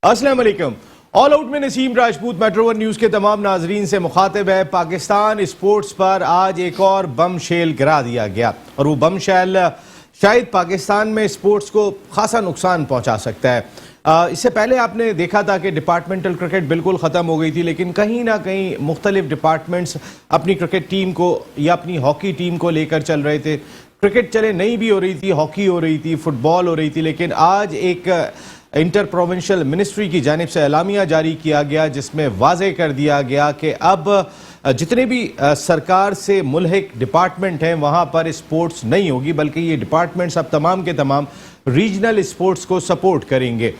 अस्सलाम वालेकुम। All out में Naseem Rajput metro one news के तमाम नाजरीन से मुखातिब है। पाकिस्तान स्पोर्ट्स पर आज एक और बम शेल गिरा दिया गया और वो बम शेल शायद पाकिस्तान में स्पोर्ट्स को खासा नुकसान पहुंचा सकता है। इससे पहले आपने देखा था कि डिपार्टमेंटल क्रिकेट बिल्कुल ख़त्म हो गई थी, लेकिन कहीं ना कहीं मुख्तलिफ डिपार्टमेंट्स अपनी क्रिकेट टीम को या अपनी हॉकी टीम को लेकर चल रहे थे। क्रिकेट चले नहीं भी हो रही थी, हॉकी हो रही थी, फुटबॉल हो रही थी, लेकिन आज एक इंटर प्रोविंशियल मिनिस्ट्री की जानिब से एलामिया जारी किया गया जिसमें वाज़े कर दिया गया कि अब जितने भी सरकार से मुल्हिक डिपार्टमेंट हैं वहाँ पर स्पोर्ट्स नहीं होगी, बल्कि ये डिपार्टमेंट्स अब तमाम के तमाम रीजनल स्पोर्ट्स को सपोर्ट करेंगे।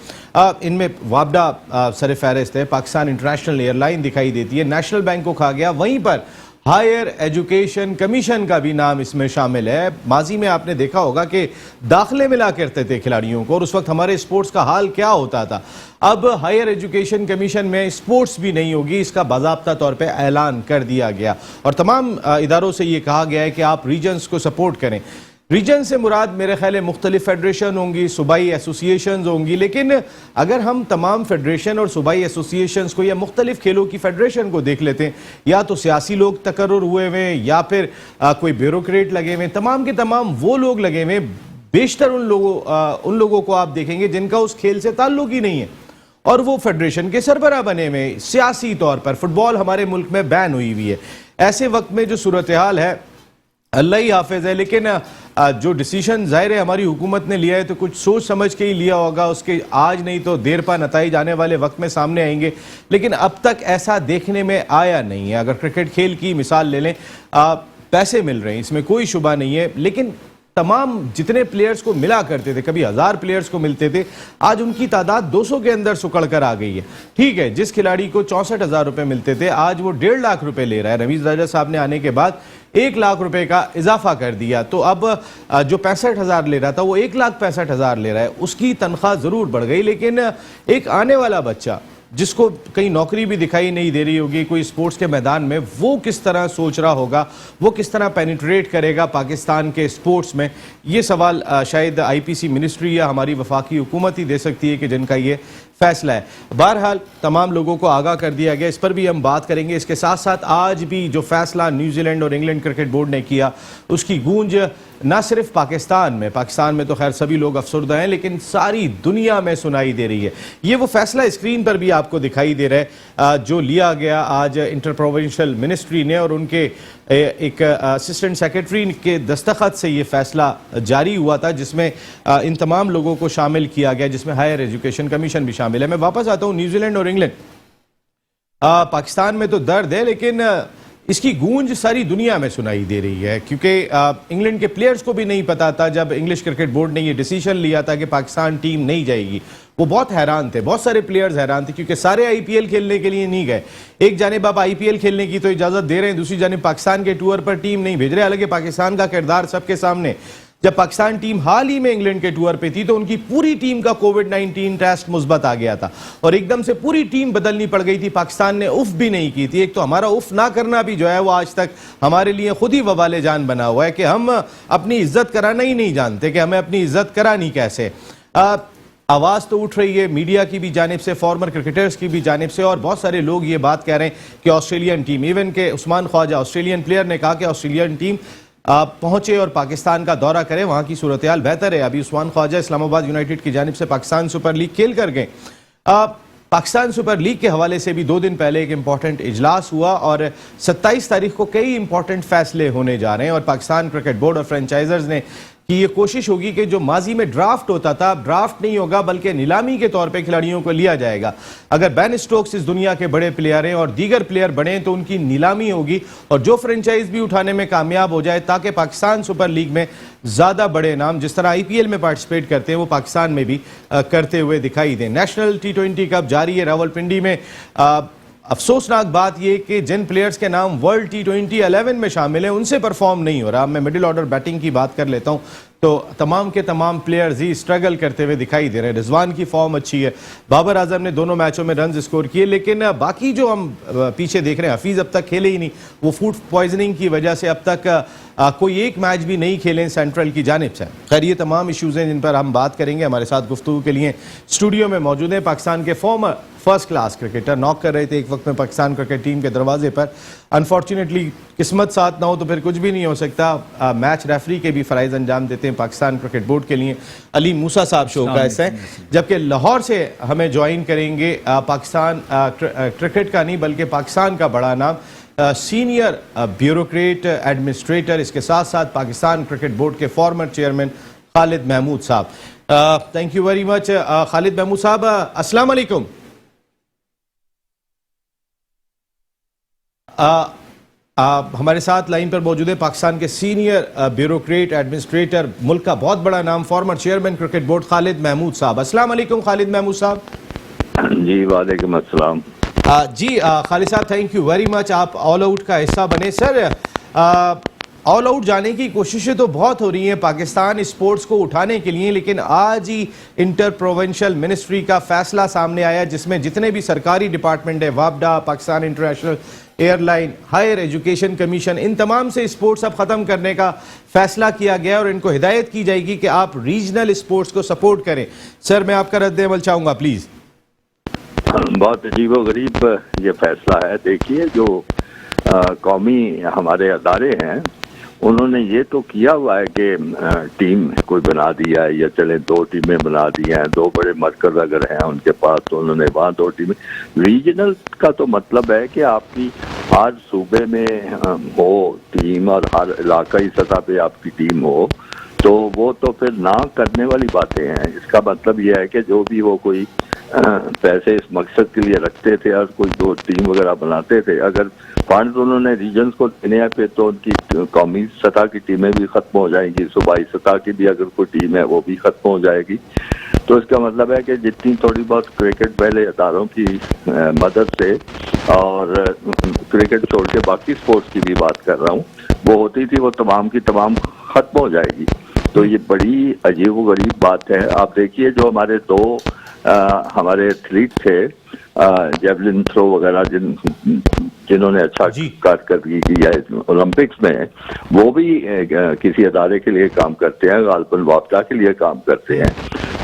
इनमें वाबडा सर फहरिस्त है, पाकिस्तान इंटरनेशनल एयरलाइन दिखाई देती है, नेशनल बैंक को कहा गया, वहीं पर हायर एजुकेशन कमीशन का भी नाम इसमें शामिल है। माजी में आपने देखा होगा कि दाखिले मिला करते थे खिलाड़ियों को और उस वक्त हमारे स्पोर्ट्स का हाल क्या होता था। अब हायर एजुकेशन कमीशन में स्पोर्ट्स भी नहीं होगी, इसका बाज़ाब्ता तौर पे ऐलान कर दिया गया और तमाम इदारों से ये कहा गया है कि आप रीजन्स को सपोर्ट करें। रीजन से मुराद मेरे ख्याल है मुख्तलिफ फेडरेशन होंगी, सूबाई एसोसिएशन होंगी, लेकिन अगर हम तमाम फेडरेशन और सूबाई एसोसिएशन को या मुख्तलिफ खेलों की फेडरेशन को देख लेते हैं, या तो सियासी लोग तकर्रुर हुए हुए या फिर कोई ब्यूरोक्रेट लगे हुए, तमाम के तमाम वो लोग लगे हुए, बेशतर उन लोगों को आप देखेंगे जिनका उस खेल से ताल्लुक ही नहीं है और वो फेडरेशन के सरबराह बने हुए। सियासी तौर पर फुटबॉल हमारे मुल्क में बैन हुई हुई है। ऐसे वक्त में जो सूरत हाल है अल्लाह ही हाफिज है, लेकिन जो डिसीजन ज़ाहिर है हमारी हुकूमत ने लिया है तो कुछ सोच समझ के ही लिया होगा। उसके आज नहीं तो देर पा नताइज आने वाले वक्त में सामने आएंगे, लेकिन अब तक ऐसा देखने में आया नहीं है। अगर क्रिकेट खेल की मिसाल ले लें, पैसे मिल रहे हैं, इसमें कोई शुबा नहीं है, लेकिन तमाम जितने प्लेयर्स को मिला करते थे, कभी 1000 प्लेयर्स को मिलते थे, आज उनकी तादाद 200 के अंदर सुकड़ कर आ गई है। ठीक है, जिस खिलाड़ी को 64,000 रुपए मिलते थे आज वो 1.5 लाख रुपए ले रहा है। रमीज राजा साहब ने आने के बाद 1 लाख रुपए का इजाफा कर दिया, तो अब जो 65,000 ले रहा था वो 1,65,000 ले रहा है। उसकी तनख्वाह जरूर बढ़ गई, लेकिन एक आने वाला बच्चा जिसको कहीं नौकरी भी दिखाई नहीं दे रही होगी कोई स्पोर्ट्स के मैदान में, वो किस तरह सोच रहा होगा, वो किस तरह पेनिट्रेट करेगा पाकिस्तान के स्पोर्ट्स में, ये सवाल शायद आईपीसी मिनिस्ट्री या हमारी वफाकी हुकूमत ही दे सकती है कि जिनका ये फैसला है। बहरहाल तमाम लोगों को आगाह कर दिया गया, इस पर भी हम बात करेंगे। इसके साथ साथ आज भी जो फैसला न्यूजीलैंड और इंग्लैंड क्रिकेट बोर्ड ने किया उसकी गूंज ना सिर्फ पाकिस्तान में तो खैर सभी लोग अफसरदा हैं, लेकिन सारी दुनिया में सुनाई दे रही है। ये वो फैसला स्क्रीन पर भी आपको दिखाई दे रहा है जो लिया गया आज इंटर प्रोविंशियल मिनिस्ट्री ने और उनके एक असिस्टेंट सेक्रेटरी के दस्तखत से ये फैसला जारी हुआ था, जिसमें इन तमाम लोगों को शामिल किया गया, जिसमें हायर एजुकेशन कमीशन भी शामिल है। मैं वापस आता हूँ न्यूजीलैंड और इंग्लैंड। पाकिस्तान में तो दर्द है, लेकिन इसकी गूंज सारी दुनिया में सुनाई दे रही है, क्योंकि इंग्लैंड के प्लेयर्स को भी नहीं पता था जब इंग्लिश क्रिकेट बोर्ड ने ये डिसीजन लिया था कि पाकिस्तान टीम नहीं जाएगी। वो बहुत हैरान थे, बहुत सारे प्लेयर्स हैरान थे, क्योंकि सारे आईपीएल खेलने के लिए नहीं गए। एक जानिब आप आईपीएल खेलने की तो इजाजत दे रहे हैं, दूसरी जानिब पाकिस्तान के टूर पर टीम नहीं भेज रहे। हालांकि पाकिस्तान का किरदार सबके सामने, जब पाकिस्तान टीम हाल ही में इंग्लैंड के टूर पे थी तो उनकी पूरी टीम का कोविड-19 टेस्ट मुस्बत आ गया था और एकदम से पूरी टीम बदलनी पड़ गई थी। पाकिस्तान ने उफ भी नहीं की थी। एक तो हमारा उफ ना करना भी जो है वो आज तक हमारे लिए खुद ही वबाले जान बना हुआ है कि हम अपनी इज्जत कराना ही नहीं जानते कि हमें अपनी इज्जत करानी कैसे। आवाज़ तो उठ रही है मीडिया की भी जानिब से, फॉर्मर क्रिकेटर्स की भी जानिब से, और बहुत सारे लोग ये बात कह रहे हैं कि ऑस्ट्रेलियन टीम, इवन के उस्मान ख्वाजा ऑस्ट्रेलियन प्लेयर ने कहा कि ऑस्ट्रेलियन टीम पहुंचे और पाकिस्तान का दौरा करें, वहां की सूरत हाल बेहतर है। अभी उस्मान ख्वाजा इस्लामाबाद यूनाइटेड की जानिब से पाकिस्तान सुपर लीग खेल कर गए। पाकिस्तान सुपर लीग के हवाले से भी 2 दिन पहले एक इंपॉर्टेंट इजलास हुआ और 27 तारीख को कई इंपॉर्टेंट फैसले होने जा रहे हैं और पाकिस्तान क्रिकेट बोर्ड और फ्रेंचाइजर्स ने कि ये कोशिश होगी कि जो माजी में ड्राफ्ट होता था, ड्राफ्ट नहीं होगा बल्कि नीलामी के तौर पे खिलाड़ियों को लिया जाएगा। अगर बेन स्टोक्स इस दुनिया के बड़े प्लेयर हैं और दीगर प्लेयर बने तो उनकी नीलामी होगी और जो फ्रेंचाइज भी उठाने में कामयाब हो जाए, ताकि पाकिस्तान सुपर लीग में ज़्यादा बड़े नाम जिस तरह आईपीएल में पार्टिसिपेट करते हैं वो पाकिस्तान में भी करते हुए दिखाई दें। नेशनल T20 कप जारी है। रावलपिंडी में अफसोसनाक बात ये कि जिन प्लेयर्स के नाम वर्ल्ड T20 11 में शामिल हैं उनसे परफॉर्म नहीं हो रहा। मैं मिडिल ऑर्डर बैटिंग की बात कर लेता हूं तो तमाम के तमाम प्लेयर्स ही स्ट्रगल करते हुए दिखाई दे रहे हैं। रिजवान की फॉर्म अच्छी है, बाबर आजम ने दोनों मैचों में रन स्कोर किए, लेकिन बाकी जो हम पीछे देख रहे हैं, हफीज़ अब तक खेले ही नहीं। वो फूड पॉइजनिंग की वजह से अब तक कोई एक मैच भी नहीं खेले सेंट्रल की जानिब से। खैर, ये तमाम इश्यूज़ हैं जिन पर हम बात करेंगे। हमारे साथ गुफ्तगू के लिए स्टूडियो में मौजूद हैं पाकिस्तान के farmer first class cricketer. Knock कर रहे थे एक वक्त में पाकिस्तान क्रिकेट टीम के दरवाजे पर। अनफॉर्चुनेटली किस्मत साथ ना हो तो फिर कुछ भी नहीं हो सकता। मैच रेफरी के भी फ़राइज़ अंजाम देते हैं पाकिस्तान क्रिकेट बोर्ड के लिए। अली मूसा साहब शो का हिस्सा है, जबकि लाहौर से हमें ज्वाइन करेंगे पाकिस्तान क्रिकेट का नहीं बल्कि पाकिस्तान का बड़ा नाम, सीनियर ब्यूरोक्रेट एडमिनिस्ट्रेटर, इसके साथ साथ पाकिस्तान क्रिकेट बोर्ड के फॉर्मर चेयरमैन खालिद महमूद साहब। Thank you very much Khalid Mahmood साहब। अस्सलाम वालेकुम। हमारे साथ लाइन पर मौजूद है पाकिस्तान के सीनियर ब्यूरोक्रेट एडमिनिस्ट्रेटर, मुल्क का बहुत बड़ा नाम, former chairman cricket board Khalid Mahmood साहब। अस्सलाम वालेकुम खालिद महमूद साहब। जी वालेकुम अस्सलाम। जी खालिद साहब, थैंक यू वेरी मच, आप ऑल आउट का हिस्सा बने। सर, ऑल आउट जाने की कोशिशें तो बहुत हो रही हैं पाकिस्तान स्पोर्ट्स को उठाने के लिए, लेकिन आज ही इंटर प्रोविंशियल मिनिस्ट्री का फैसला सामने आया जिसमें जितने भी सरकारी डिपार्टमेंट है, वापडा, Pakistan International Airline, Higher education Commission, इन तमाम से स्पोर्ट्स अब ख़त्म करने का फैसला किया गया और इनको हिदायत की जाएगी कि आप रीजनल स्पोर्ट्स को सपोर्ट करें। सर, मैं आपका रद्द अमल चाहूँगा प्लीज़। बहुत अजीब व गरीब ये फैसला है। देखिए, जो कौमी हमारे अदारे हैं उन्होंने ये तो किया हुआ है कि टीम कोई बना दिया है, या चले 2 टीमें बना दी हैं, 2 बड़े मरकज अगर हैं उनके पास तो उन्होंने वहाँ 2 टीमें। रीजनल का तो मतलब है कि आपकी हर सूबे में हो टीम और हर इलाकाई सतह पे आपकी टीम हो, तो वो तो फिर ना करने वाली बातें हैं। इसका मतलब ये है कि जो भी वो कोई पैसे इस मकसद के लिए रखते थे और कोई 2 टीम वगैरह बनाते थे, अगर फंड उन्होंने रीजन्स को देने हैं फिर तो उनकी कौमी सतह की टीमें भी खत्म हो जाएंगी, सूबाई सतह की भी अगर कोई टीम है वो भी खत्म हो जाएगी। तो इसका मतलब है कि जितनी थोड़ी बहुत क्रिकेट पहले अदारों की मदद से, और क्रिकेट छोड़ के बाकी स्पोर्ट्स की भी बात कर रहा हूँ, वो होती थी, वो तमाम की तमाम खत्म हो जाएगी। तो ये बड़ी अजीब व गरीब बात है। आप देखिए, जो हमारे 2 हमारे एथलीट थे जेवलिन थ्रो वगैरह जिन्होंने अच्छा कारकर्दगी की है ओलंपिक्स में, वो भी किसी अदारे के लिए काम करते हैं, गालबन वापडा के लिए काम करते हैं।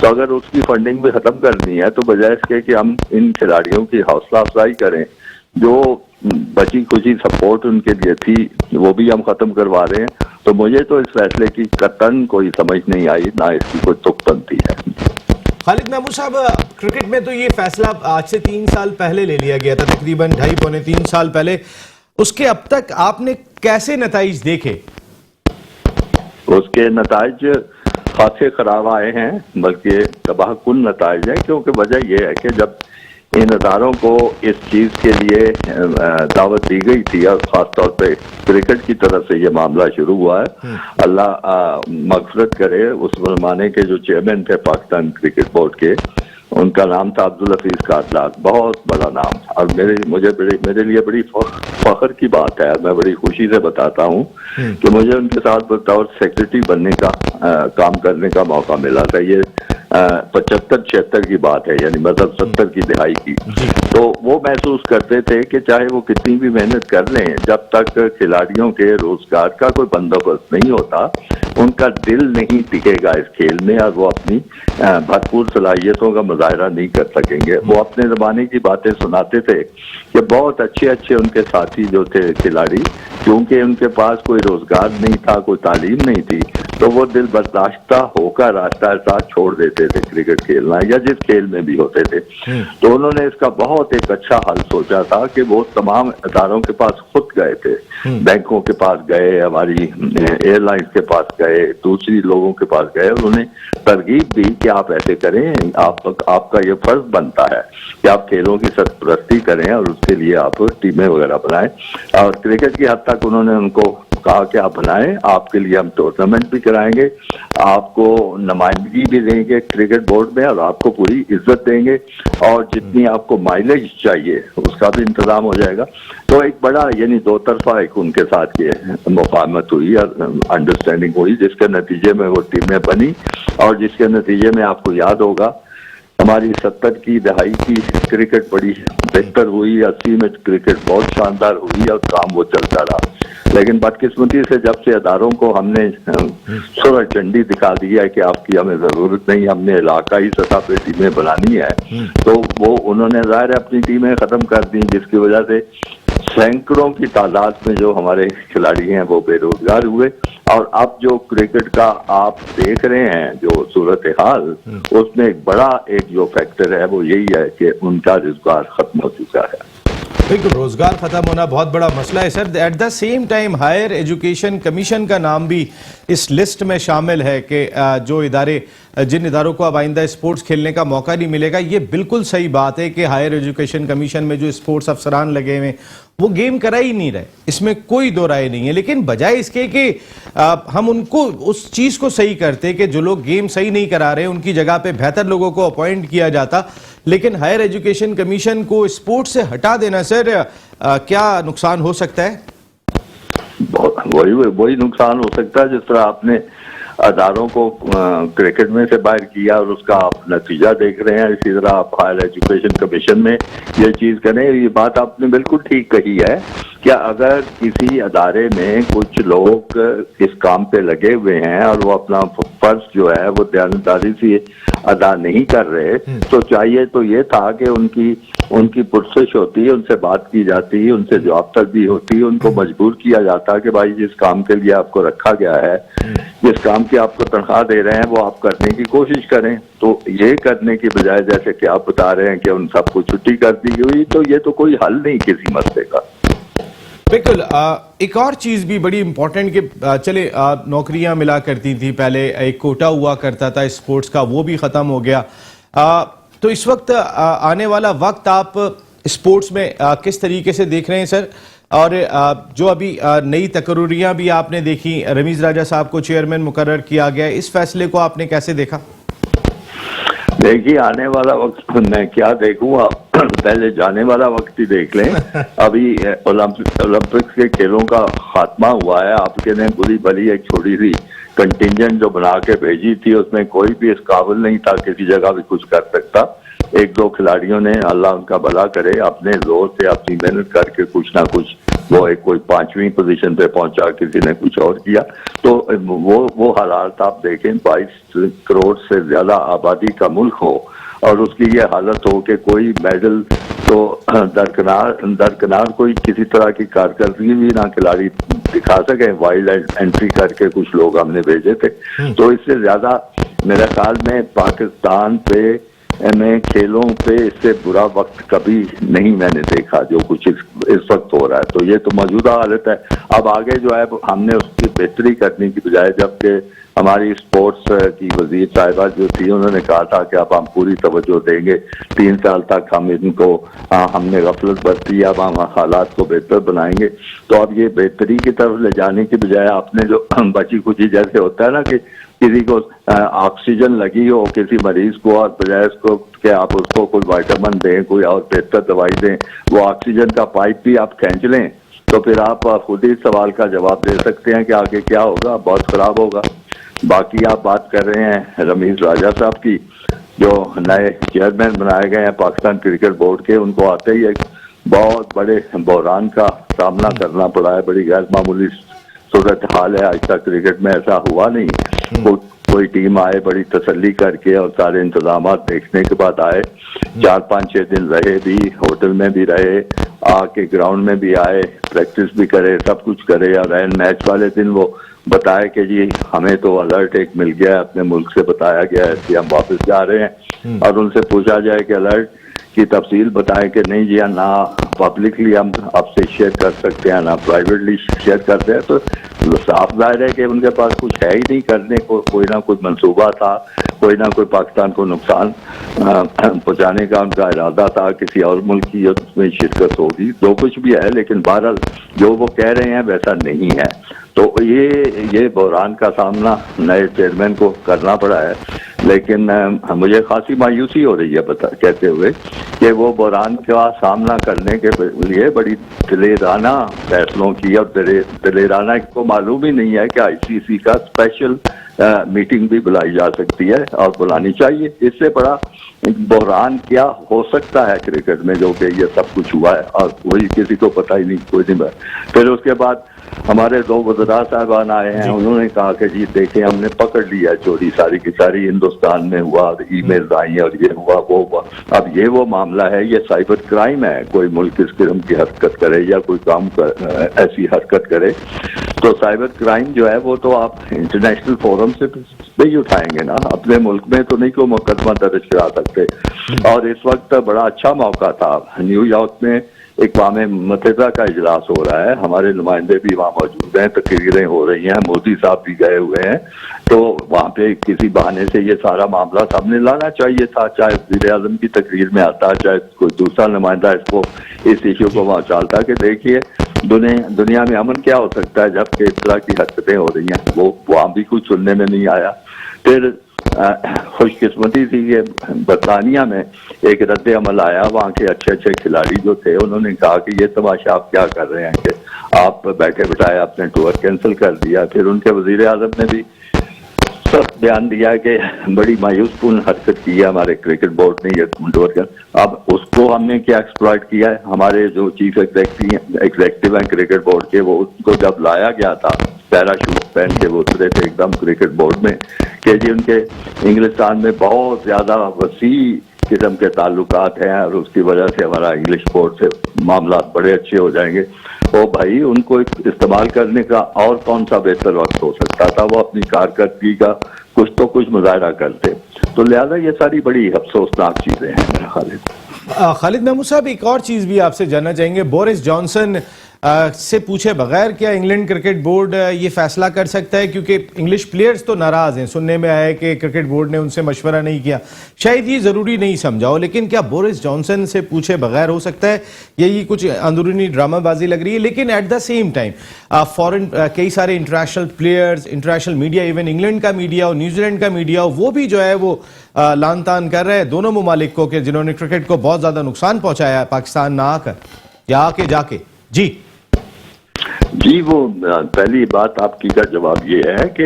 तो अगर उसकी फंडिंग भी खत्म करनी है तो बजाय इसके कि हम इन खिलाड़ियों की हौसला अफजाई करें, जो बची खुची सपोर्ट उनके लिए थी वो भी हम खत्म करवा रहे हैं। तो मुझे तो इस फैसले की कतन कोई समझ नहीं आई, ना इसकी कोई तुकबंदी है। खालिद महमूद साहब, क्रिकेट में तो ये फैसला आज से 3 साल पहले ले लिया गया था, तकरीबन 2.5-3 साल पहले। उसके अब तक आपने कैसे नताइज देखे? उसके नताइज खासे खराब आए हैं, बल्कि तबाहकुन नताइज है, क्योंकि वजह यह है कि जब इन अदारों को इस चीज़ के लिए दावत दी गई थी, और ख़ासतौर पे क्रिकेट की तरफ से ये मामला शुरू हुआ है, अल्लाह मग़फ़िरत करे, उस ज़माने के जो चेयरमैन थे पाकिस्तान क्रिकेट बोर्ड के, उनका नाम था अब्दुल हफीज़ काटलाक, बहुत बड़ा नाम था। और मेरे लिए बड़ी फख्र की बात है, मैं बड़ी खुशी से बताता हूँ कि मुझे उनके साथ बतौर सेक्रेटरी बनने का काम करने का मौका मिला था। ये 75-76 की बात है, यानी मतलब 70 की दिहाई की। तो वो महसूस करते थे कि चाहे वो कितनी भी मेहनत कर लें, जब तक खिलाड़ियों के रोजगार का कोई बंदोबस्त नहीं होता, उनका दिल नहीं टिकेगा इस खेल में, और वो अपनी भरपूर सलाहियतों का मुजाहरा नहीं कर सकेंगे। वो अपने ज़माने की बातें सुनाते थे कि बहुत अच्छे अच्छे उनके साथी जो थे खिलाड़ी, क्योंकि उनके पास कोई रोजगार नहीं था, कोई तालीम नहीं थी, तो वो दिल बर्दाश्ता होकर रास्ता छोड़ देते थे क्रिकेट खेलना, या जिस खेल में भी होते थे। तो उन्होंने इसका बहुत एक अच्छा हल सोचा था कि वो तमाम अदारों के पास खुद गए थे, बैंकों के पास गए, हमारी एयरलाइंस के पास गए, दूसरी लोगों के पास गए, उन्होंने तरगीब दी कि आप ऐसे करें, आपका ये फर्ज बनता है कि आप खेलों की सरपरस्ती करें और उसके लिए आप टीमें वगैरह बनाएं। और क्रिकेट की हद तक उन्होंने उनको कहा कि आप बनाएं, आपके लिए हम टूर्नामेंट भी कराएंगे, आपको नुमाइंदगी भी देंगे क्रिकेट बोर्ड में, और आपको पूरी इज्जत देंगे, और जितनी आपको माइलेज चाहिए उसका भी इंतजाम हो जाएगा। तो एक बड़ा यानी दो तरफा एक उनके साथ ये मुफाहमत हुई और अंडरस्टैंडिंग हुई, जिसके नतीजे में वो टीमें बनी, और जिसके नतीजे में आपको याद होगा हमारी 70 की दहाई की क्रिकेट बड़ी बेहतर हुई, 80 में क्रिकेट बहुत शानदार हुई और काम वो चलता रहा। लेकिन बदकिस्मती से जब से अदारों को हमने सूरज झंडी दिखा दिया है कि आपकी हमें जरूरत नहीं, हमने इलाकाई सतह पे टीमें बनानी है, तो वो उन्होंने जाहिर अपनी टीमें खत्म कर दी, जिसकी वजह से सैकड़ों की तादाद में जो हमारे खिलाड़ी हैं वो बेरोजगार हुए। और अब जो क्रिकेट का आप देख रहे हैं जो सूरत हाल, उसमें एक बड़ा एक जो फैक्टर है वो यही है कि उनका रोजगार खत्म हो चुका है। बिल्कुल, रोजगार खत्म होना बहुत बड़ा मसला है sir. At the same time higher education commission का नाम भी इस लिस्ट में शामिल है कि जो इदारे, जिन इदारों को अब आइंदा स्पोर्ट्स खेलने का मौका नहीं मिलेगा। ये बिल्कुल सही बात है कि हायर एजुकेशन कमीशन में जो स्पोर्ट्स अफसरान लगे हुए वो गेम करा ही नहीं रहे, इसमें कोई दो राय नहीं है। लेकिन बजाय इसके कि हम उनको उस चीज़ को सही करते कि जो लोग गेम सही नहीं करा रहे उनकी जगह पे बेहतर लोगों को अपॉइंट किया जाता, लेकिन हायर एजुकेशन कमीशन को स्पोर्ट्स से हटा देना सर क्या नुकसान हो सकता है? वही नुकसान हो सकता है जिस तरह आपने अदारों को क्रिकेट में से बाहर किया और उसका आप नतीजा देख रहे हैं, इसी तरह आप हायर एजुकेशन कमीशन में ये चीज़ करें। ये बात आपने बिल्कुल ठीक कही है कि अगर किसी अदारे में कुछ लोग इस काम पे लगे हुए हैं और वो अपना फर्ज जो है वो दयानतदारी से अदा नहीं कर रहे, तो चाहिए तो ये था कि उनकी पुरसश होती है, उनसे बात की जाती है, उनसे जवाब तलबी होती है, उनको मजबूर किया जाता है कि भाई जिस काम के लिए आपको रखा गया है, जिस काम की आपको तनख्वाह दे रहे हैं वो आप करने की कोशिश करें। तो ये करने की बजाय जैसे कि आप बता रहे हैं कि उन सबको छुट्टी कर दी गई, तो ये तो कोई हल नहीं किसी मसले का। बिल्कुल, एक और चीज़ भी बड़ी इंपॉर्टेंट कि चले नौकरियां मिला करती थी पहले, एक कोटा हुआ करता था स्पोर्ट्स का, वो भी ख़त्म हो गया। तो इस वक्त आने वाला वक्त आप स्पोर्ट्स में किस तरीके से देख रहे हैं सर? और जो अभी नई तकरीरियां भी आपने देखी, रमीज राजा साहब को चेयरमैन मुकर्रर किया गया, इस फैसले को आपने कैसे देखा? देखिए, आने वाला वक्त मैं क्या देखूं, आप पहले जाने वाला वक्त ही देख लें। अभी ओलंपिक्स के खेलों का खात्मा हुआ है, आपके ने बुरी भली एक छोटी सी कंटिजेंट जो बना के भेजी थी, उसमें कोई भी इस काबिल नहीं था किसी जगह भी कुछ कर सकता। एक दो खिलाड़ियों ने, अल्लाह उनका भला करे, अपने जोर से अपनी मेहनत करके कुछ ना कुछ वो एक कोई 5वीं पोजीशन पे पहुंचा, किसी ने कुछ और किया। तो वो हालात आप देखें, 22 करोड़ से ज्यादा आबादी का मुल्क हो और उसकी ये हालत हो कि कोई मेडल तो दरकिनार कोई किसी तरह की कारकर्दगी भी ना खिलाड़ी दिखा सके। वाइल्ड एंट्री करके कुछ लोग हमने भेजे थे। तो इससे ज्यादा मेरे ख्याल में पाकिस्तान पे में खेलों पे इससे बुरा वक्त कभी नहीं मैंने देखा जो कुछ इस वक्त हो रहा है। तो ये तो मौजूदा हालत है। अब आगे जो है हमने उसकी बेहतरी करने की बजाय, जबकि हमारी स्पोर्ट्स की वजीर साहिबा जो थी उन्होंने कहा था कि अब हम पूरी तवज्जो देंगे, 3 साल तक हम इनको हमने गफलत बरती, अब हम हालात को बेहतर बनाएंगे। तो अब ये बेहतरी की तरफ ले जाने की बजाय आपने जो बची खुची जैसे होता है ना कि किसी को ऑक्सीजन लगी हो किसी मरीज को, और बजाय इसको कि आप उसको कोई विटामिन दें, कोई और बेहतर दवाई दें, वो ऑक्सीजन का पाइप भी आप खींच लें, तो फिर आप खुद ही सवाल का जवाब दे सकते हैं कि आगे क्या होगा, बहुत खराब होगा। बाकी आप बात कर रहे हैं रमीज राजा साहब की, जो नए चेयरमैन बनाए गए हैं पाकिस्तान क्रिकेट बोर्ड के, उनको आते ही एक बहुत बड़े बहरान का सामना करना पड़ा है। बड़ी गैर मामूली सूरत हाल है, आज तक क्रिकेट में ऐसा हुआ नहीं। कोई टीम आए बड़ी तसल्ली करके और सारे इंतजाम देखने के बाद आए, 4-5-6 दिन रहे भी, होटल में भी रहे, आके ग्राउंड में भी आए, प्रैक्टिस भी करे, सब कुछ करे, और एंड मैच वाले दिन वो बताया कि जी हमें तो अलर्ट एक मिल गया है, अपने मुल्क से बताया गया है कि हम वापस जा रहे हैं। और उनसे पूछा जाए कि अलर्ट की तफसील बताए कि नहीं जी, ना पब्लिकली हम आपसे शेयर कर सकते हैं ना प्राइवेटली शेयर करते हैं। तो साफ जाहिर है कि उनके पास कुछ है ही नहीं करने को, कोई ना कोई मंसूबा था, कोई ना कोई पाकिस्तान को नुकसान पहुंचाने का उनका इरादा था, किसी और मुल्क की उसमें शिरकत होगी, जो कुछ भी है। लेकिन बहरहाल जो वो कह रहे हैं वैसा नहीं है। तो ये बहरान का सामना नए चेयरमैन को करना पड़ा है। लेकिन मुझे खासी मायूसी हो रही है कहते हुए कि वो बहरान का सामना करने के लिए बड़ी दिलेराना फैसलों की, और दिलेराना को मालूम ही नहीं है कि आईसीसी का स्पेशल मीटिंग भी बुलाई जा सकती है और बुलानी चाहिए। इससे बड़ा बहरान क्या हो सकता है क्रिकेट में, जो कि ये सब कुछ हुआ है और वही किसी को पता ही नहीं, कोई नहीं। फिर उसके बाद हमारे दो वज़रा साहबान आए हैं, उन्होंने कहा कि जी देखें हमने पकड़ लिया चोरी सारी की सारी हिंदुस्तान में हुआ, ईमेल आई और ये हुआ वो हुआ। अब ये वो मामला है, ये साइबर क्राइम है। कोई मुल्क इस किस्म की हरकत करे या कोई काम ऐसी हरकत करे तो साइबर क्राइम जो है वो तो आप इंटरनेशनल फोरम से नहीं उठाएंगे ना, अपने मुल्क में तो नहीं कोई मुकदमा दर्ज करा सकते। और इस वक्त बड़ा अच्छा मौका था, न्यूयॉर्क में अक़वाम मुत्तहिदा का इजलास हो रहा है, हमारे नुमाइंदे भी वहाँ मौजूद हैं, तकरीरें हो रही हैं, मोदी साहब भी गए हुए हैं। तो वहाँ पे किसी बहाने से ये सारा मामला सामने लाना चाहिए था, चाहे वज़ीर आज़म की तकरीर में आता, चाहे कोई दूसरा नुमाइंदा इसको इस इशू को वहाँ चालता कि देखिए दुनिया में अमन क्या हो सकता है जबकि इस तरह की हरकतें हो रही हैं। वो वहाँ भी कुछ सुनने में नहीं आया। फिर खुशकिस्मती थी कि बरतानिया में एक रद्द अमल आया, वहाँ के अच्छे अच्छे खिलाड़ी जो थे उन्होंने कहा कि ये तमाशा आप क्या कर रहे हैं कि आप बैठे बिठाए आपने टूर कैंसिल कर दिया। फिर उनके वज़ीर आज़म ने भी सब बयान दिया कि बड़ी मायूसकुन हरकत की है हमारे क्रिकेट बोर्ड ने ये टूर कर। अब उसको हमने क्या एक्सप्लॉइट किया है, हमारे जो चीफ एग्जेक्टिव हैं क्रिकेट बोर्ड के, वो उसको जब लाया गया था पैराशूट पहन के वो उतरे थे एकदम क्रिकेट बोर्ड में कि जी उनके इंग्लिस्तान में बहुत ज्यादा वसी किस्म के ताल्लुकात हैं और उसकी वजह से हमारा इंग्लिश बोर्ड से मामला बड़े अच्छे हो जाएंगे। ओ भाई, उनको इस्तेमाल करने का और कौन सा बेहतर वक्त हो सकता था, वो अपनी कारकर्दगी का कुछ तो कुछ मुजाहरा करते। तो लिहाजा ये सारी बड़ी अफसोसनाक चीजें हैं मेरा ख्याल है। खालिद महमूद साहब, एक और चीज भी आपसे जानना चाहेंगे, बोरिस जॉनसन से पूछे बगैर क्या इंग्लैंड क्रिकेट बोर्ड ये फैसला कर सकता है? क्योंकि इंग्लिश प्लेयर्स तो नाराज हैं, सुनने में आया है कि क्रिकेट बोर्ड ने उनसे मशवरा नहीं किया, शायद ये जरूरी नहीं समझा हो, लेकिन क्या बोरिस जॉनसन से पूछे बगैर हो सकता है? यही कुछ अंदरूनी ड्रामाबाजी लग रही है। लेकिन eight the same time foreign कई सारे international players, international media, even England का मीडिया और न्यूजीलैंड का मीडिया, वो भी जो है वो लान तान कर रहे हैं दोनों ममालिक को कि जिन्होंने क्रिकेट को बहुत ज्यादा नुकसान पहुंचाया है पाकिस्तान ना आकर या आके जाके। जी वो पहली बात आपकी का जवाब ये है कि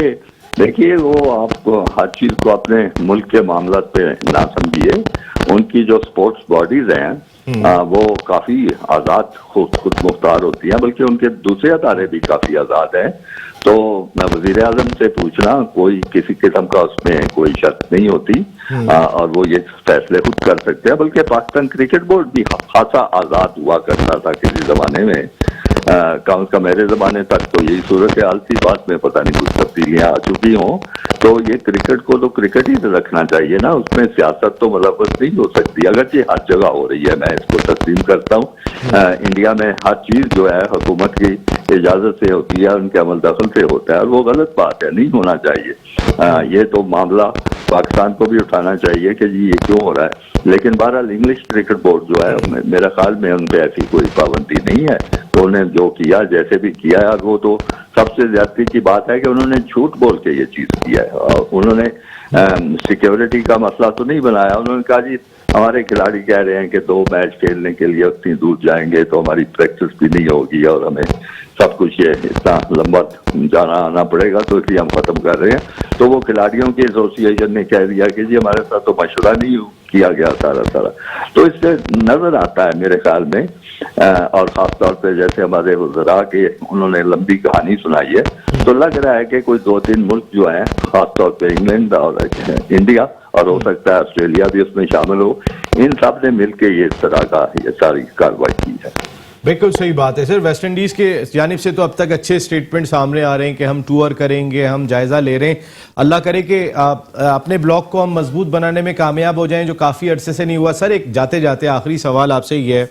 देखिए, वो आपको हर चीज को अपने मुल्क के मामला पे ना समझिए। उनकी जो स्पोर्ट्स बॉडीज हैं वो काफी आजाद खुद मुख्तार होती हैं, बल्कि उनके दूसरे अदारे भी काफी आजाद हैं। तो वजीर आजम से पूछना कोई किसी किस्म का उसमें कोई शर्त नहीं होती और वो ये फैसले खुद कर सकते हैं। बल्कि पाकिस्तान क्रिकेट बोर्ड भी खासा आजाद हुआ करता था किसी जमाने में, कम से कम मेरे जमाने तक तो यही सूरत हाल थी। बात में पता नहीं कुछ तब्दीलियां आ चुकी हों। तो ये क्रिकेट को तो क्रिकेट ही रखना चाहिए ना, उसमें सियासत तो मुलव्वस नहीं हो सकती, अगरचे हर जगह हो रही है, मैं इसको तस्लीम करता हूँ। इंडिया में हर चीज जो है हुकूमत की इजाजत से होती है, उनके अमल दखल से होता है, और वो गलत बात है, नहीं होना चाहिए। ये तो मामला पाकिस्तान को भी उठाना चाहिए कि जी ये क्यों हो रहा है। लेकिन बहरहाल इंग्लिश क्रिकेट बोर्ड जो है, मेरा ख्याल में उन पर ऐसी कोई पाबंदी नहीं है। तो उन्हें जो किया, जैसे भी किया है, वो तो सबसे ज्यादती की बात है कि उन्होंने झूठ बोल के ये चीज किया है। और उन्होंने सिक्योरिटी का मसला तो नहीं बनाया। उन्होंने कहा जी हमारे खिलाड़ी कह रहे हैं कि 2 मैच खेलने के लिए उतनी दूर जाएंगे तो हमारी प्रैक्टिस भी नहीं होगी और हमें सब कुछ ये इतना लंबा जाना आना पड़ेगा, तो इसलिए हम खत्म कर रहे हैं। तो वो खिलाड़ियों की एसोसिएशन ने कह दिया कि जी हमारे साथ तो मशवरा नहीं किया गया सारा। तो इससे नजर आता है मेरे ख्याल में, और खासतौर पे जैसे हमारे वज़रा के उन्होंने लंबी कहानी सुनाई है, तो लग रहा है कि कोई 2-3 मुल्क जो हैं, खासतौर पे इंग्लैंड और इंडिया और हो सकता है ऑस्ट्रेलिया भी उसमें शामिल हो, इन सब ने मिलकर ये इस तरह का ये सारी कार्रवाई की है। बिल्कुल सही बात है सर। वेस्ट इंडीज के जानिब से तो अब तक अच्छे स्टेटमेंट सामने आ रहे हैं कि हम टूर करेंगे, हम जायजा ले रहे हैं। अल्लाह करे कि अपने ब्लॉक को हम मजबूत बनाने में कामयाब हो जाएं, जो काफी अरसे से नहीं हुआ। सर, एक जाते जाते आखिरी सवाल आपसे ये है,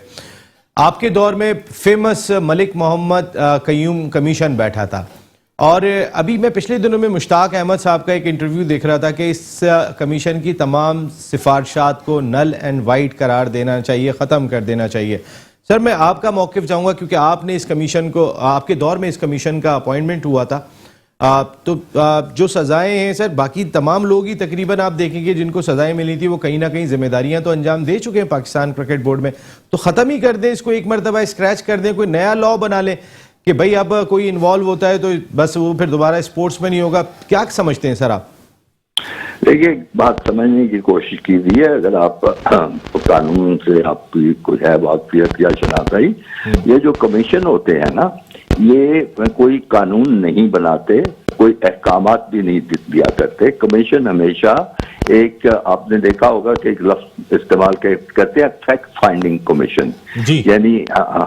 आपके दौर में फेमस मलिक मोहम्मद कयूम कमीशन बैठा था, और अभी मैं पिछले दिनों में मुश्ताक अहमद साहब का एक इंटरव्यू देख रहा था कि इस कमीशन की तमाम सिफारशात को नल एंड वाइट करार देना चाहिए, ख़त्म कर देना चाहिए। सर, मैं आपका मौक़िफ़ चाहूँगा क्योंकि आपने इस कमीशन को, आपके दौर में इस कमीशन का अपॉइंटमेंट हुआ था। जो सज़ाएं हैं सर, बाकी तमाम लोग ही तकरीबन आप देखेंगे जिनको सज़ाएं मिली थी वो कहीं ना कहीं जिम्मेदारियां तो अंजाम दे चुके हैं पाकिस्तान क्रिकेट बोर्ड में। तो ख़त्म ही कर दें इसको, एक मरतबा स्क्रैच कर दें, कोई नया लॉ बना लें कि भाई अब कोई इन्वॉल्व होता है तो बस वो फिर दोबारा स्पोर्ट्स में नहीं होगा। क्या समझते हैं सर आप? देखिए, बात समझने की कोशिश कीजिए। अगर आप कानून से आपकी कोई है वाकफियत या शनाख्त, ये जो कमीशन होते हैं ना, ये कोई कानून नहीं बनाते, कोई अहकामात भी नहीं दिया करते। कमीशन हमेशा एक, आपने देखा होगा कि एक लफ्ज इस्तेमाल करते हैं, फैक्ट फाइंडिंग कमीशन, यानी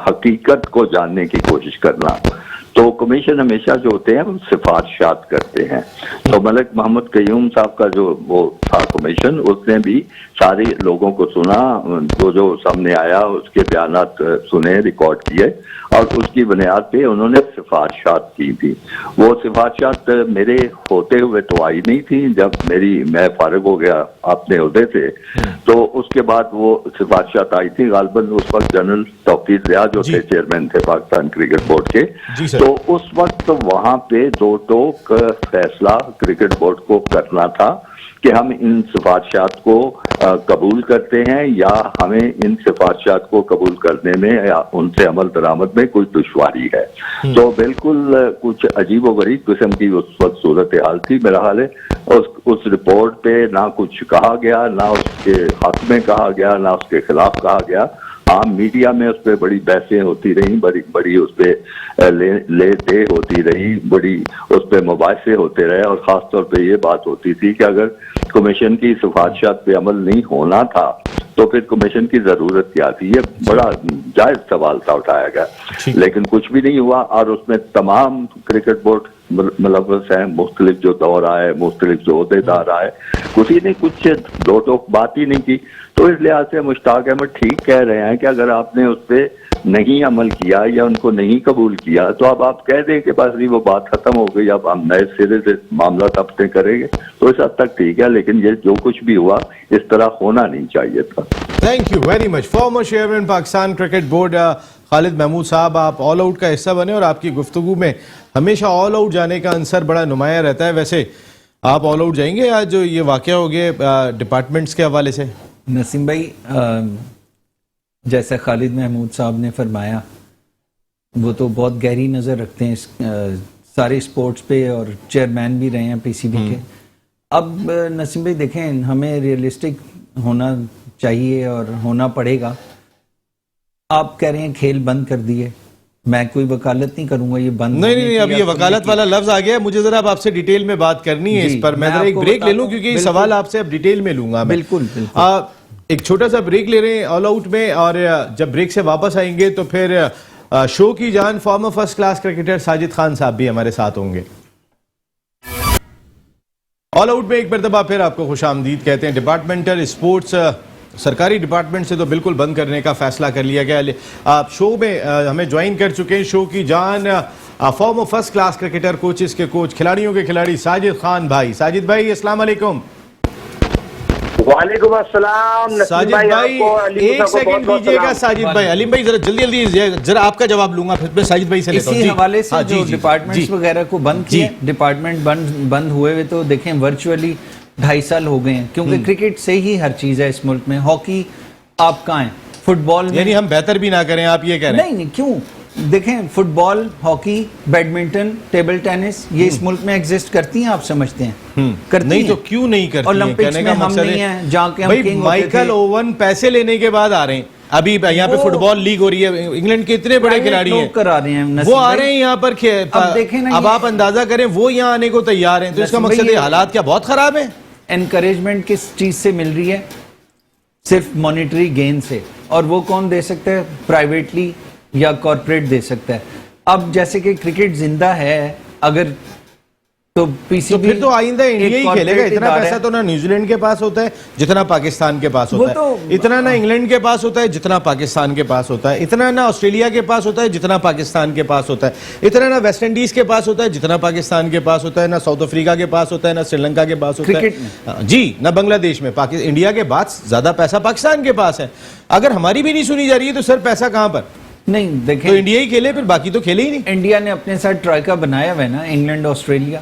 हकीकत को जानने की कोशिश करना। तो कमीशन हमेशा जो होते हैं वो सिफारिशात करते हैं। तो मलिक मोहम्मद क़य्यूम साहब का जो वो था कमीशन, उसने भी सारे लोगों को सुना, जो सामने आया उसके बयानात सुने, रिकॉर्ड किए और उसकी बुनियाद पे उन्होंने सिफारिशात की थी। वो सिफारिशात मेरे होते हुए तो आई नहीं थी, जब मैं फारिग हो गया अपने ओहदे से, तो उसके बाद वो सिफारिशात आई थी। गालिबन उस वक्त जनरल तौकीर रियाज जो थे, चेयरमैन थे पाकिस्तान क्रिकेट बोर्ड के, तो उस वक्त वहां पे दो टोक फैसला क्रिकेट बोर्ड को करना था कि हम इन सिफारिशात को कबूल करते हैं या हमें इन सिफारिशात को कबूल करने में या उनसे अमल दरामद में कोई दुश्वारी है। तो बिल्कुल कुछ अजीब व गरीब किस्म की उस वक्त सूरत हाल थी। मेरा हाल है उस रिपोर्ट पे ना कुछ कहा गया, ना उसके हक में कहा गया, ना उसके खिलाफ कहा गया। आम मीडिया में उस पर बड़ी बहसें होती रही, बड़ी उस पर ले दे होती रही, बड़ी उस पर मुबाहिसे होते रहे, और ख़ास तौर पे ये बात होती थी कि अगर कमीशन की सिफारिशात पे अमल नहीं होना था तो फिर कमीशन की ज़रूरत क्या थी। ये बड़ा जायज़ सवाल था, उठाया गया, लेकिन कुछ भी नहीं हुआ। और उसमें तमाम क्रिकेट बोर्ड मुलव्वस हैं, मुख्तलिफ जो दौर आए, मुख्तलिफ जो ओहदेदार आए, किसी ने कुछ दो टोक बात ही नहीं की। तो इस लिहाज से मुश्ताक अहमद ठीक कह रहे हैं कि अगर आपने उस पर नहीं अमल किया या उनको नहीं कबूल किया तो अब आप कह दें कि बस नहीं, वो बात खत्म हो गई, अब हम नए सिरे से मामला तब्ते करेंगे, तो इस हद तक ठीक है। लेकिन ये जो कुछ भी हुआ इस तरह होना नहीं चाहिए था। Thank you very much. Former chairman Pakistan cricket board Khalid Mahmood साहब, आप ऑल आउट का हिस्सा बने और आपकी गुफ्तगू में हमेशा ऑल आउट जाने का अंसर बड़ा नुमाया रहता है। वैसे आप ऑल आउट जाएंगे आज जो ये वाकया हो गया डिपार्टमेंट्स के हवाले से? नसीम भाई, जैसा खालिद महमूद साहब ने फरमाया, वो तो बहुत गहरी नज़र रखते हैं सारे स्पोर्ट्स पे और चेयरमैन भी रहे हैं पीसीबी के। अब नसीम भाई देखें, हमें रियलिस्टिक होना चाहिए और होना पड़ेगा। आप कह रहे हैं खेल बंद कर दिए, मैं कोई वकालत नहीं करूंगा, ये बंद नहीं, अब ये वकालत वाला लफ्ज आ गया। मुझे जरा आपसे डिटेल में बात करनी है इस पर। मैं जरा एक ब्रेक ले लूं क्योंकि ये सवाल आपसे अब डिटेल में लूंगा। बिल्कुल। एक छोटा सा ब्रेक ले रहे हैं ऑल आउट में, और जब ब्रेक से वापस आएंगे तो फिर शो की जान farmer first class cricketer Sajid Khan साहब भी हमारे साथ होंगे। ऑल आउट में एक मरतबा फिर आपको खुशामदीद कहते हैं। डिपार्टमेंटल स्पोर्ट्स सरकारी डिपार्टमेंट से तो बिल्कुल बंद करने का फैसला कर लिया गया। आप शो में हमें ज्वाइन कर चुके हैं शो की जान farmer first class cricketer, coaches के कोच, खिलाड़ियों के खिलाड़ी साजिद खान भाई। साजिद भाई अस्सलाम वालेकुम। वालेकुम अस्सलाम। साजिद भाई एक सेकंड दीजिएगा। साजिद भाई, अलीम भाई जरा जल्दी जरा आपका जवाब लूंगा, फिर मैं साजिद भाई से लेता हूं। इसी हवाले से जो डिपार्टमेंट्स वगैरह को बंद किए, डिपार्टमेंट बंद हुए हुए तो देखें वर्चुअली 2.5 साल हो गए हैं, क्योंकि क्रिकेट से ही हर चीज है इस मुल्क में। हॉकी आप कहाँ हैं, फुटबॉल में, यानी हम बेहतर भी ना करें, आप ये कह रहे हैं? नहीं, क्यों? देखें, football, hockey, badminton, table tennis, ये इस मुल्क में एग्जिस्ट करती हैं, आप समझते हैं? करती नहीं हैं? तो क्यों नहीं करती? ओलंपिक्स में हम नहीं हैं, जहाँ के हम किंग होते थे। माइकल ओवन पैसे लेने के बाद आ रहे हैं। अभी यहाँ पे फुटबॉल लीग हो रही है, इंग्लैंड के इतने बड़े खिलाड़ी हैं, करा रहे हैं, वो आ रहे हैं यहाँ पर। अब देखें ना, अब आप अंदाजा करें, वो यहाँ आने को तैयार हैं, तो इसका मकसद हालात क्या बहुत खराब है? एनकरेजमेंट किस चीज से मिल रही है? सिर्फ मॉनिटरी गेन से। और वो कौन दे सकता है? प्राइवेटली या कॉर्पोरेट दे सकता है। अब जैसे कि क्रिकेट जिंदा है, अगर तो तो पीसीबी फिर तो आइंदा इंडिया ही खेलेगा। इतना पैसा तो ना न्यूजीलैंड के पास होता है जितना पाकिस्तान के पास होता है, इतना ना इंग्लैंड के पास होता है जितना पाकिस्तान के पास होता है, इतना ना ऑस्ट्रेलिया के पास होता है जितना पाकिस्तान के पास होता है, इतना ना वेस्ट इंडीज के पास होता है जितना पाकिस्तान के पास होता है, ना साउथ अफ्रीका के पास होता है, ना श्रीलंका के पास होता है जी, ना बांग्लादेश में। इंडिया के बाद ज्यादा पैसा पाकिस्तान के पास है। अगर हमारी भी नहीं सुनी जा रही है तो सर पैसा कहां पर? नहीं देखें, तो इंडिया ही खेले, फिर बाकी तो खेले ही नहीं। इंडिया ने अपने साथ ट्राइका बनाया हुआ है ना, इंग्लैंड ऑस्ट्रेलिया,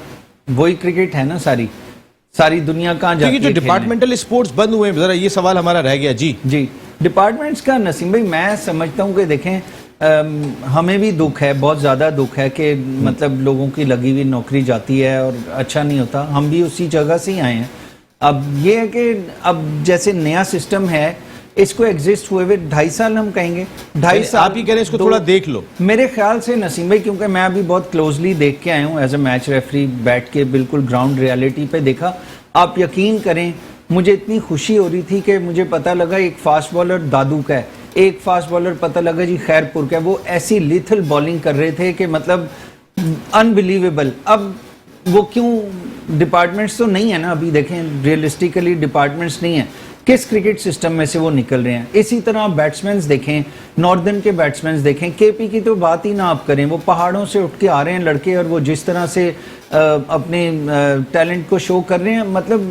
वही क्रिकेट है ना। सारी दुनिया कहाँ जाती है? जो डिपार्टमेंटल स्पोर्ट्स बंद हुए हैं, जरा ये सवाल हमारा रह गया जी। डिपार्टमेंट्स का नसीम भाई, मैं समझता हूँ कि देखें हमें भी दुख है, बहुत ज़्यादा दुख है कि मतलब लोगों की लगी हुई नौकरी जाती है और अच्छा नहीं होता। हम भी उसी जगह से ही आए हैं। अब ये है कि अब जैसे नया सिस्टम है, इसको एग्जिस्ट हुए हुए 2.5 साल हम कहेंगे, 2.5 साल आप ही कह रहे हैं इसको थोड़ा देख लो। मेरे ख्याल से नसीम भाई, क्योंकि मैं अभी बहुत क्लोजली देख के आया हूँ एज अ मैच रेफरी, बैठ के बिल्कुल ग्राउंड रियलिटी पे देखा। आप यकीन करें, मुझे इतनी खुशी हो रही थी कि मुझे पता लगा एक फास्ट बॉलर दादू का है, एक फास्ट बॉलर पता लगा जी खैरपुर का है। वो ऐसी लिथल बॉलिंग कर रहे थे कि मतलब अनबिलीवेबल। अब वो क्यों डिपार्टमेंट्स तो नहीं है ना, अभी देखें रियलिस्टिकली डिपार्टमेंट्स नहीं है, किस क्रिकेट सिस्टम में से वो निकल रहे हैं। इसी तरह बैट्समैन देखें, नॉर्दर्न के बैट्समैन देखें, केपी की तो बात ही ना आप करें, वो पहाड़ों से उठ के आ रहे हैं लड़के और वो जिस तरह से अपने टैलेंट को शो कर रहे हैं, मतलब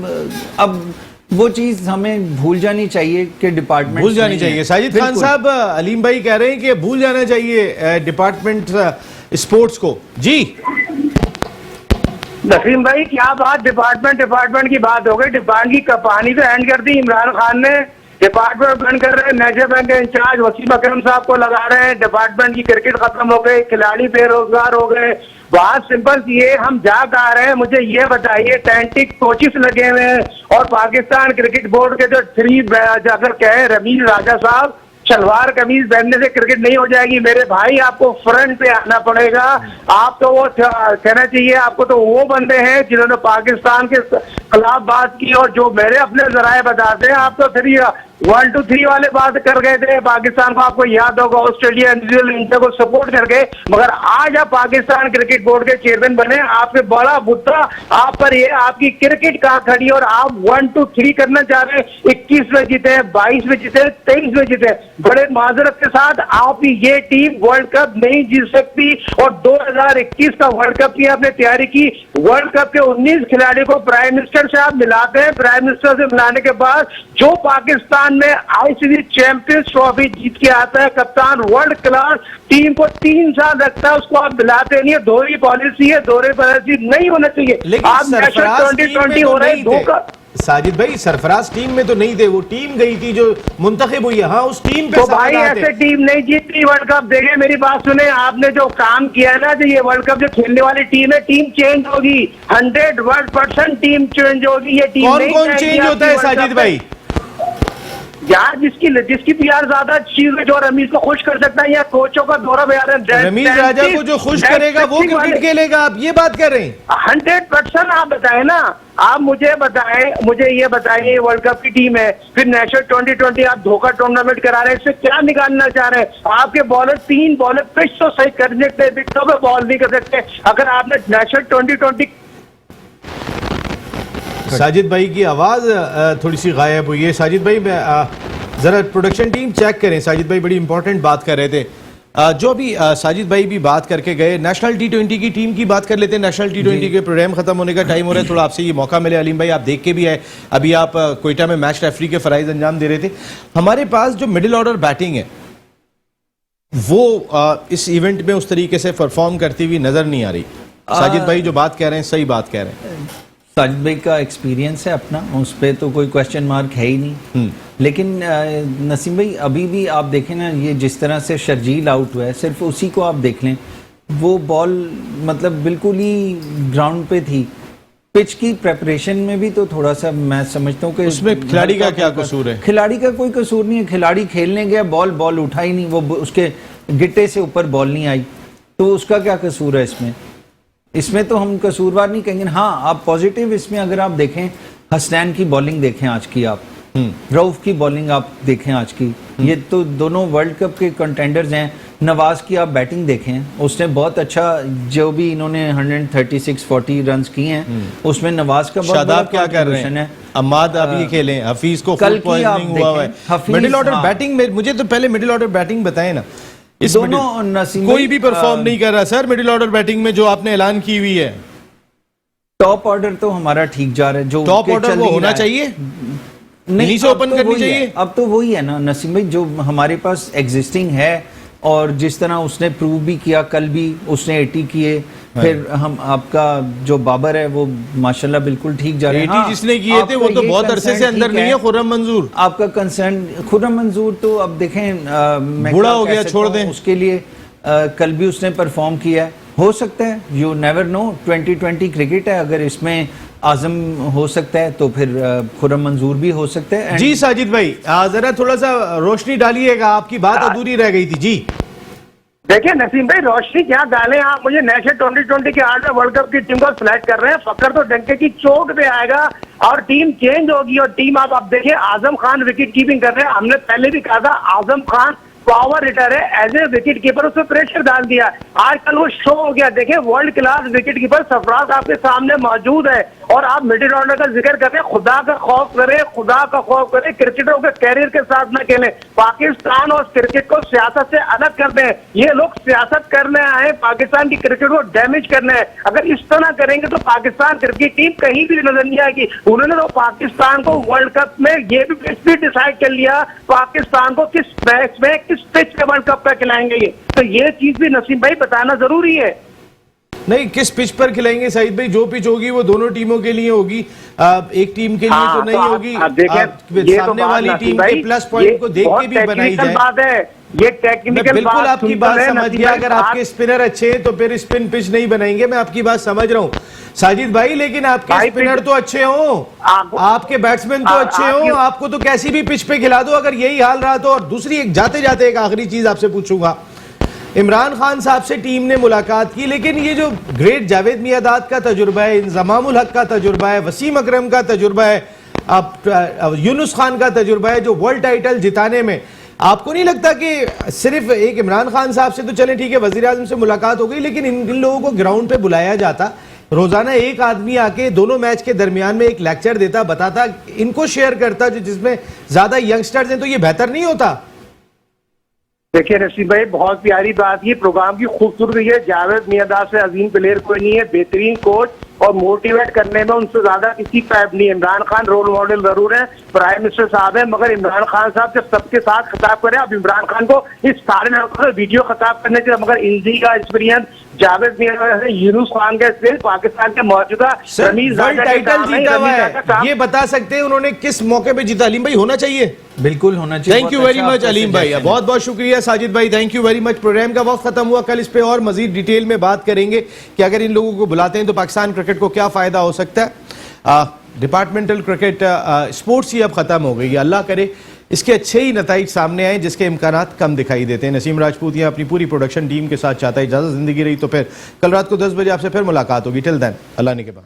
अब वो चीज हमें भूल जानी चाहिए कि डिपार्टमेंट भूल जानी चाहिए। साजिद खान साहब, अलीम भाई कह रहे हैं कि भूल जाना चाहिए डिपार्टमेंट स्पोर्ट्स को जी। नसीम भाई क्या बात, डिपार्टमेंट की बात हो गई। डिपार्टमेंट की कहानी तो एंड कर दी इमरान खान ने। डिपार्टमेंट बंद कर रहे हैं, नेशनल बैंक के इंचार्ज वसीम अकरम साहब को लगा रहे हैं। डिपार्टमेंट की क्रिकेट खत्म हो गई, खिलाड़ी बेरोजगार हो गए। बात सिंपल सी है, हम जा कहा रहे हैं, मुझे ये बताइए। टैंटिक कोचिस लगे हुए हैं और पाकिस्तान क्रिकेट बोर्ड के जो 3 अगर कहे रमीज राजा साहब, शलवार कमीज पहनने से क्रिकेट नहीं हो जाएगी मेरे भाई, आपको फ्रंट पे आना पड़ेगा। आप तो वो कहना चाहिए, आपको तो वो बंदे हैं जिन्होंने पाकिस्तान के खिलाफ बात की। और जो मेरे अपने जराए बताते हैं, आप तो 1, 2, 3 वाले बात कर गए थे पाकिस्तान को। आपको याद होगा ऑस्ट्रेलिया, न्यूजीलैंड, इंडिया को सपोर्ट करके, मगर आज आप पाकिस्तान क्रिकेट बोर्ड के चेयरमैन बने। आपके बड़ा मुद्दा आप पर ये, आपकी क्रिकेट कहाँ खड़ी और आप 1, 2, 3 करना चाह रहे हैं। 21 में जीते, 22 में जीते, 23 में जीते। बड़े माजरत के साथ आप ये टीम वर्ल्ड कप नहीं जीत सकती। और 2021 का वर्ल्ड कप की आपने तैयारी की। वर्ल्ड कप के 19 खिलाड़ियों को प्राइम मिनिस्टर से आप मिलाते हैं। प्राइम मिनिस्टर से मिलाने के बाद जो पाकिस्तान में आईसीसी चैंपियंस ट्रॉफी जीत के आता है कप्तान, वर्ल्ड क्लास टीम को 3 साल रखता है, उसको आप मिलाते नहीं है। दोहरी पॉलिसी है, दोहरे पॉलिसी नहीं होना चाहिए। आप नेशनल 2020 हो रहे हैं धोखा। साजिद भाई, सरफराज टीम में तो नहीं थे, वो टीम गई थी जो मुंतखब हुई है। हाँ, उस टीम पे तो भाई ऐसे टीम नहीं जीतती वर्ल्ड कप। देखिए मेरी बात सुने, आपने जो काम किया है ना, जो ये वर्ल्ड कप जो खेलने वाली टीम है, टीम चेंज होगी 100% टीम चेंज होगी। ये टीम कौन चेंज होता है साजिद भाई? यार जिसकी भी यार ज्यादा चीज है जो रमीज को खुश कर सकता है, या कोचों का दौरा बयान है। रमीज राजा को जो खुश करेगा वो क्रिकेट खेलेगा, आप ये बात कर रहे हैं? 100% आप बताएं ना, आप मुझे बताएं, मुझे ये बताइए, वर्ल्ड कप की टीम है, फिर नेशनल 2020 आप धोखा टूर्नामेंट करा रहे हैं, इससे क्या निकालना चाह रहे हैं? आपके बॉलर 3 बॉलर पिच तो सही कर सकते, विकेटों पे बॉल नहीं कर सकते। अगर आपने नेशनल 2020 साजिद भाई की आवाज थोड़ी सी गायब हुई है। साजिद भाई, जरा प्रोडक्शन टीम चेक करें। साजिद भाई बड़ी इंपॉर्टेंट बात कर रहे थे, जो अभी साजिद भाई भी बात करके गए। नेशनल T20 की टीम की बात कर लेते हैं। नेशनल T20 के प्रोग्राम खत्म होने का टाइम हो रहा है, थोड़ा आपसे ये मौका मिले। अलीम भाई, आप देख के भी आए, अभी आप कोयटा में मैच रेफरी के फराइज अंजाम दे रहे थे। हमारे पास जो मिडिल ऑर्डर बैटिंग है वो इस इवेंट में उस तरीके से परफॉर्म करती हुई नजर नहीं आ रही। साजिद भाई जो बात कह रहे हैं सही बात कह रहे हैं। साजिद भाई का एक्सपीरियंस है अपना, उस पर तो कोई क्वेश्चन मार्क है ही नहीं। लेकिन नसीम भाई, अभी भी आप देखें ना, ये जिस तरह से शर्जील आउट हुआ है, सिर्फ उसी को आप देख लें, वो बॉल मतलब बिल्कुल ही ग्राउंड पे थी। पिच की प्रेपरेशन में भी तो थोड़ा सा मैं समझता हूँ कि उसमें खिलाड़ी का क्या कसूर है? खिलाड़ी का कोई कसूर नहीं है। खिलाड़ी खेलने गया, बॉल उठा ही नहीं, वो उसके गिट्टे से ऊपर बॉल नहीं आई, तो उसका क्या कसूर है इसमें? इसमें तो हम कसूरवार नहीं कहेंगे। हाँ, आप पॉजिटिव इसमें अगर आप देखें, हसनैन की बॉलिंग देखें आज की आप, रऊफ की बॉलिंग आप देखें आज की, ये तो दोनों वर्ल्ड कप के कंटेंडर्स हैं। नवाज की आप बैटिंग देखें, उसने बहुत अच्छा, जो भी इन्होंने 136-40 रन्स किए हैं उसमें नवाज का बहुत शादाब क्या कर रहे हैं, अम्माद अभी खेले, हफीज को फूड पॉइजनिंग हुआ है। मिडिल ऑर्डर बैटिंग में मुझे तो पहले मिडिल ऑर्डर बैटिंग बताएं ना, इस दोनों नसीम कोई भी परफॉर्म नहीं कर रहा सर मिडिल ऑर्डर बैटिंग में जो आपने ऐलान की हुई है। टॉप ऑर्डर तो हमारा ठीक जा रहा है, जो टॉप ऑर्डर वो होना चाहिए, नहीं से ओपन करनी चाहिए। अब तो वही है ना नसीम भाई, जो हमारे पास एग्जिस्टिंग है, और जिस तरह उसने प्रूव भी किया, कल भी उसने 80 किए, फिर हम आपका जो बाबर है वो माशाल्लाह बिल्कुल ठीक जा रहे हैं। 80 जिसने किए थे वो तो बहुत अरसे से अंदर नहीं है। खुर्रम मंजूर, आपका कंसर्न खुर्रम मंजूर तो अब देखें बूढ़ा हो गया, छोड़ दें उसके लिए। कल भी उसने परफॉर्म किया है, हो सकता है, यू नेवर नो, 2020 क्रिकेट है, अगर इसमें आजम हो सकता है तो फिर खुर्रम मंजूर भी हो सकता है। जी साजिद भाई जरा थोड़ा सा रोशनी डालिएगा, आपकी बात अधूरी रह गई थी जी। देखिए नसीम भाई, रोशनी क्या डालें आप, मुझे नेशनल 2020 के 8वें वर्ल्ड कप की टीम को सिलेक्ट कर रहे हैं। फकर तो डंके की चोट पे आएगा और टीम चेंज होगी, और टीम आप देखिए, आजम खान विकेट कीपिंग कर रहे हैं। हमने पहले भी कहा था आजम खान पावर हिटर है, एज ए विकेट कीपर उसमें प्रेशर डाल दिया, आजकल वो शो हो गया। देखिए world class wicket keeper Sarfaraz आपके सामने मौजूद है, और आप मिडिल ऑर्डर का जिक्र करते हैं। खुदा का खौफ करें, खुदा का खौफ करें, क्रिकेटरों के कैरियर के साथ न खेलें। पाकिस्तान और क्रिकेट को सियासत से अलग कर दें। ये लोग सियासत करने आए, पाकिस्तान की क्रिकेट को डैमेज करने हैं। अगर इस तरह करेंगे तो पाकिस्तान क्रिकेट टीम कहीं भी नजर नहीं आएगी। उन्होंने तो पाकिस्तान को वर्ल्ड कप में ये भी डिसाइड कर लिया, पाकिस्तान को किस मैच में किस पिच पे वर्ल्ड कप का खिलाएंगे। ये तो ये चीज भी नसीम भाई बताना जरूरी है। नहीं, किस पिच पर खिलाएंगे साहिद भाई, जो पिच होगी वो दोनों टीमों के लिए होगी, एक टीम के लिए तो नहीं होगी। सामने वाली टीम के प्लस पॉइंट को देख के भी बनाई जाए। बात है ये टेक्निकल, बिल्कुल आपकी बात समझ गया। अगर आपके स्पिनर अच्छे हैं तो फिर स्पिन पिच नहीं बनाएंगे, मैं आपकी बात समझ रहा हूँ साजिद भाई, लेकिन आपके स्पिनर तो अच्छे हो, आपके बैट्समैन तो अच्छे हो, आपको तो कैसी भी पिच पे खिला दो अगर यही हाल रहा तो। और दूसरी एक जाते जाते एक आखिरी चीज आपसे पूछूंगा, इमरान खान साहब से टीम ने मुलाकात की, लेकिन ये जो ग्रेट जावेद मियादाद का तजुर्बा है, इंजमामुल हक का तजुर्बा है, वसीम अकरम का तजुर्बा है, अब यूनुस खान का तजुर्बा है, जो वर्ल्ड टाइटल जिताने में, आपको नहीं लगता कि सिर्फ एक इमरान खान साहब से तो चले ठीक है, वजीर आजम से मुलाकात हो गई, लेकिन इन लोगों को ग्राउंड पे बुलाया जाता, रोजाना एक आदमी आके दोनों मैच के दरमियान में एक लेक्चर देता, बताता, इनको शेयर करता, जो जिसमें ज्यादा यंगस्टर्स हैं, तो ये बेहतर नहीं होता? देखिए नसीब भाई, बहुत प्यारी बात, ये प्रोग्राम की खूबसूरती है। जावेद मियादाद से अजीम प्लेयर कोई नहीं है, बेहतरीन कोच, और मोटिवेट करने में उनसे ज्यादा किसी पैप नहीं है। इमरान खान रोल मॉडल जरूर है, प्राइम मिनिस्टर साहब है, मगर इमरान खान साहब जब सबके साथ खिताब करें, अब इमरान खान को इस सारे लड़कों से वीडियो खिताब करने चाहिए, मगर इनजी का एक्सपीरियंस, जावेद मियादाद, यूनुस खान का एक्सपीरियंस, पाकिस्तान के मौजूदा वर्ल्ड टाइटल जीता हुआ है, ये बता सकते हैं उन्होंने किस मौके पे जीता? अलीम भाई होना चाहिए, बिल्कुल होना चाहिए। Thank you very much Alim भाई, बहुत बहुत शुक्रिया साजिद भाई, thank you very much. Programme का वक्त खत्म हुआ, कल इस पे और मजीद डिटेल में बात करेंगे कि अगर इन लोगों को बुलाते हैं तो पाकिस्तान क्रिकेट को क्या फायदा हो सकता है। डिपार्टमेंटल क्रिकेट स्पोर्ट्स ही अब खत्म हो गई है, अल्लाह करे इसके अच्छे ही नताइज सामने आए, जिसके इम्कानात कम दिखाई देते हैं। नसीम राजपूत यहाँ अपनी पूरी प्रोडक्शन टीम के साथ चाहता है इजाजत, जिंदगी रही तो फिर कल रात को 10 बजे आपसे फिर मुलाकात होगी। टिल देन अल्लाह ने के बाद।